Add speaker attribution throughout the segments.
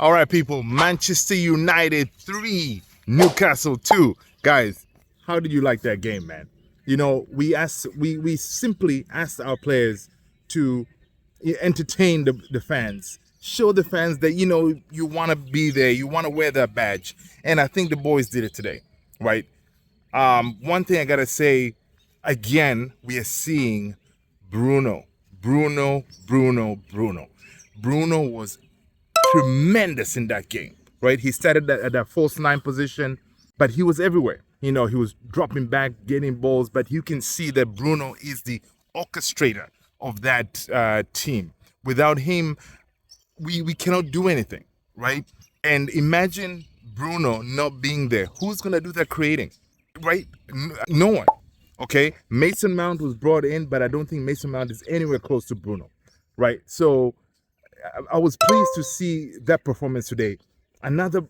Speaker 1: All right, people. Manchester United 3, Newcastle 2. Guys, how did you like that game, man? We simply asked our players to entertain the fans, show the fans that you want to be there, you want to wear that badge, and I think the boys did it today, right? One thing I gotta say, again, we are seeing Bruno, Bruno, Bruno, Bruno. Bruno was tremendous in that game, right? He started at that false nine position, but he was everywhere. He was dropping back, getting balls, but you can see that Bruno is the orchestrator of that team. Without him, we cannot do anything, right? And imagine Bruno not being there. Who's going to do that creating, right? No one. Okay, Mason Mount was brought in, but I don't think Mason Mount is anywhere close to Bruno, right? So I was pleased to see that performance today. Another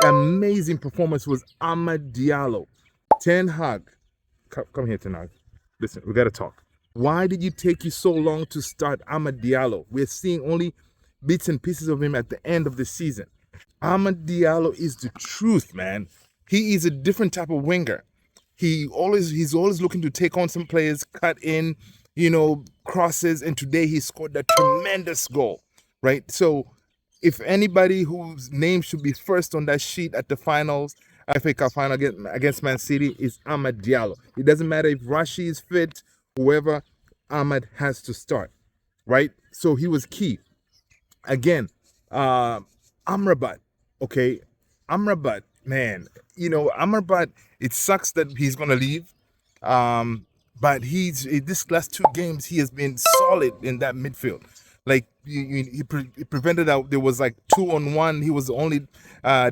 Speaker 1: amazing performance was Amad Diallo. Ten Hag, come here, Ten Hag. Listen, we got to talk. Why did you take you so long to start Amad Diallo? We're seeing only bits and pieces of him at the end of the season. Amad Diallo is the truth, man. He is a different type of winger. He's always looking to take on some players, cut in, crosses, and today he scored a tremendous goal, right? So if anybody whose name should be first on that sheet at the finals, FA Cup final against Man City, is Amad Diallo. It doesn't matter if Rashi is fit, whoever, Amad has to start, right? So he was key. Again, Amrabat, okay? Amrabat, man, Amrabat, it sucks that he's going to leave. But this last two games, he has been solid in that midfield. Like, he prevented that. There was like 2-on-1. He was the only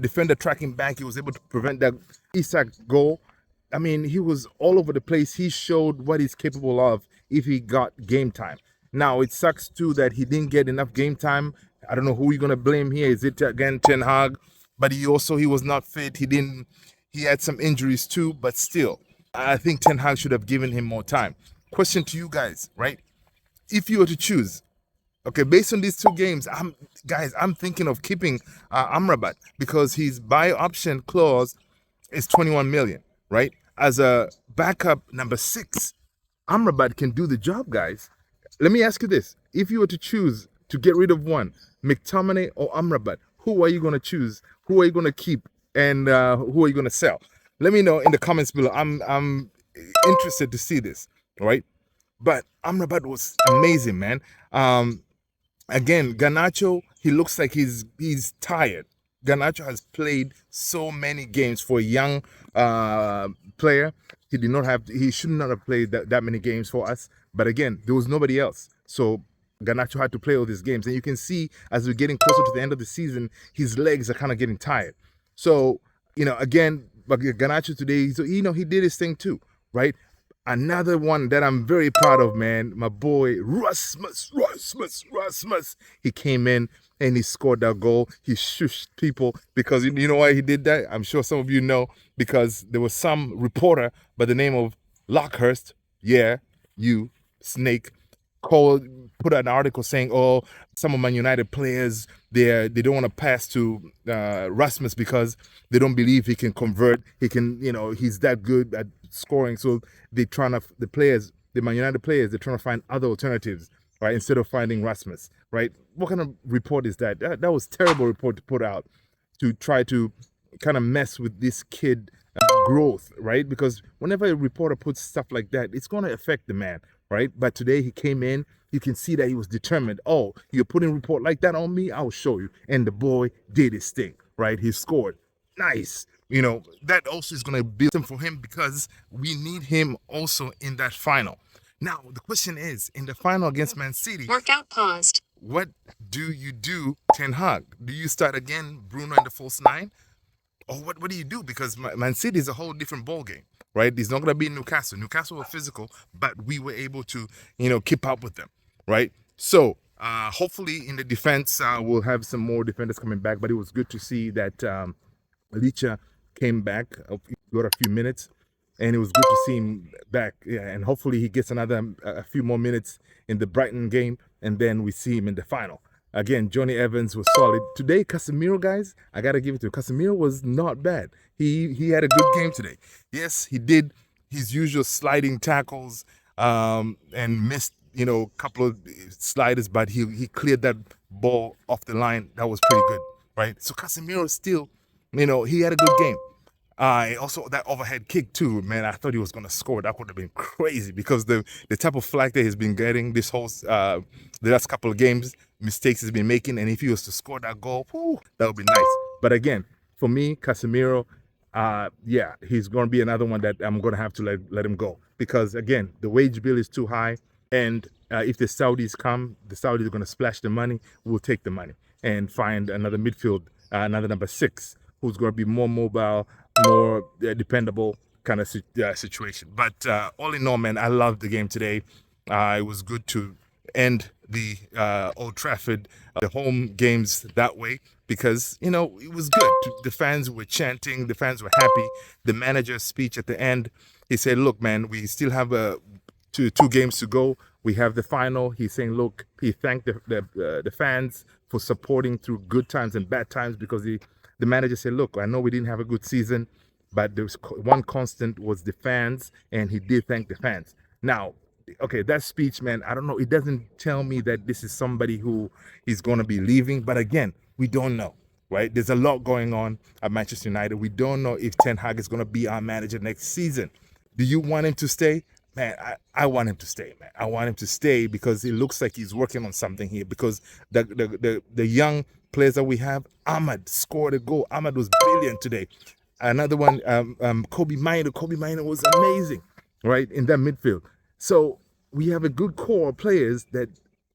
Speaker 1: defender tracking back. He was able to prevent that Isak goal. I mean, he was all over the place. He showed what he's capable of if he got game time. Now, it sucks too that he didn't get enough game time. I don't know who you're going to blame here. Is it, again, Ten Hag? But he was not fit. He had some injuries too, but still, I think Ten Hag should have given him more time. Question to you guys, right? If you were to choose, okay, based on these two games, I'm thinking of keeping Amrabat because his buy option clause is 21 million, right? As a backup number 6, Amrabat can do the job, guys. Let me ask you this. If you were to choose to get rid of one, McTominay or Amrabat, who are you going to choose? Who are you going to keep? And who are you going to sell? Let me know in the comments below. I'm interested to see this, right? But Amrabat was amazing, man. Again, Garnacho, he looks like he's tired. Garnacho has played so many games for a young player. He should not have played that many games for us. But again, there was nobody else. So Garnacho had to play all these games. And you can see as we're getting closer to the end of the season, his legs are kind of getting tired. So, again, but Garnacho today, so, he did his thing too, right? Another one that I'm very proud of, man, my boy, Rasmus. He came in and he scored that goal. He shushed people because you know why he did that? I'm sure some of you know, because there was some reporter by the name of Lockhurst, snake, put an article saying, oh, some of Man United players, they don't want to pass to Rasmus because they don't believe he can convert. He can, he's that good at scoring. So the Man United players, they're trying to find other alternatives, right? Instead of finding Rasmus, right? What kind of report is that? That was a terrible report to put out to try to kind of mess with this kid growth, right? Because whenever a reporter puts stuff like that, it's going to affect the man, right? But today he came in, you can see that he was determined. Oh, you're putting a report like that on me? I'll show you. And the boy did his thing, right? He scored. Nice. That also is going to be something for him because we need him also in that final. Now, the question is, in the final against Man City,
Speaker 2: workout paused.
Speaker 1: What do you do, Ten Hag? Do you start again Bruno in the false 9? Or what do you do? Because Man City is a whole different ballgame, right? He's not going to be in Newcastle. Newcastle were physical, but we were able to, keep up with them, right? So hopefully in the defense, we'll have some more defenders coming back. But it was good to see that Licha came back, got a few minutes, and it was good to see him back. Yeah, and hopefully he gets a few more minutes in the Brighton game, and then we see him in the final. Again, Johnny Evans was solid. Today, Casemiro, guys, I got to give it to him. Casemiro was not bad. He had a good game today. Yes, he did his usual sliding tackles and missed, a couple of sliders, but he cleared that ball off the line. That was pretty good, right? So Casemiro still, he had a good game. Also that overhead kick too, man. I thought he was gonna score. That would have been crazy because the type of flag that he's been getting this whole the last couple of games, mistakes he's been making, and if he was to score that goal, whew, that would be nice. But again, for me, Casemiro, yeah, he's gonna be another one that I'm gonna have to let him go because again, the wage bill is too high, and if the Saudis come, the Saudis are gonna splash the money. We'll take the money and find another midfield, another number 6 who's going to be more mobile, more dependable kind of situation. But all in all, man, I loved the game today. It was good to end the Old Trafford, the home games that way because, it was good. The fans were chanting. The fans were happy. The manager's speech at the end, he said, look, man, we still have two games to go. We have the final. He's saying, look, he thanked the fans for supporting through good times and bad times because the manager said, look, I know we didn't have a good season, but there was one constant was the fans, and he did thank the fans. Now, okay, that speech, man, I don't know. It doesn't tell me that this is somebody who is going to be leaving. But again, we don't know, right? There's a lot going on at Manchester United. We don't know if Ten Hag is going to be our manager next season. Do you want him to stay? Man, I want him to stay, man. I want him to stay because it looks like he's working on something here because the young players that we have, Ahmad scored a goal. Ahmad was brilliant today. Another one, Kobe Mainoo. Kobe Mainoo was amazing, right, in that midfield. So we have a good core of players that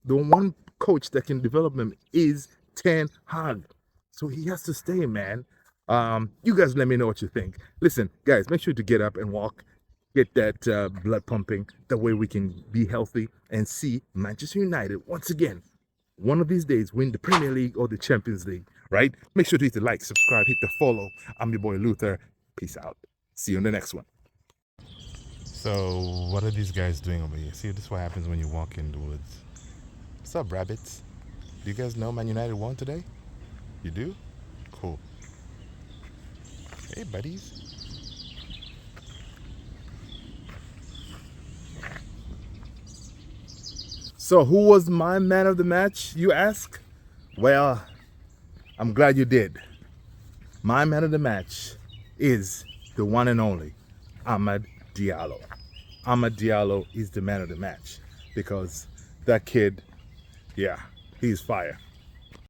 Speaker 1: the one coach that can develop them is Ten Hag. So he has to stay, man. You guys let me know what you think. Listen, guys, make sure to get up and walk. Get that blood pumping. That way we can be healthy and see Manchester United once again one of these days win the Premier League or the Champions League, right? Make sure to hit the like, subscribe, hit the follow. I'm your boy Luther. Peace out. See you in the next one. So what are these guys doing over here? See, this is what happens when you walk in the woods. What's up, rabbits? Do you guys know Man United won today? You do? Cool. Hey, buddies. So who was my man of the match, you ask? Well, I'm glad you did. My man of the match is the one and only Amad Diallo. Amad Diallo is the man of the match because that kid, yeah, he's fire.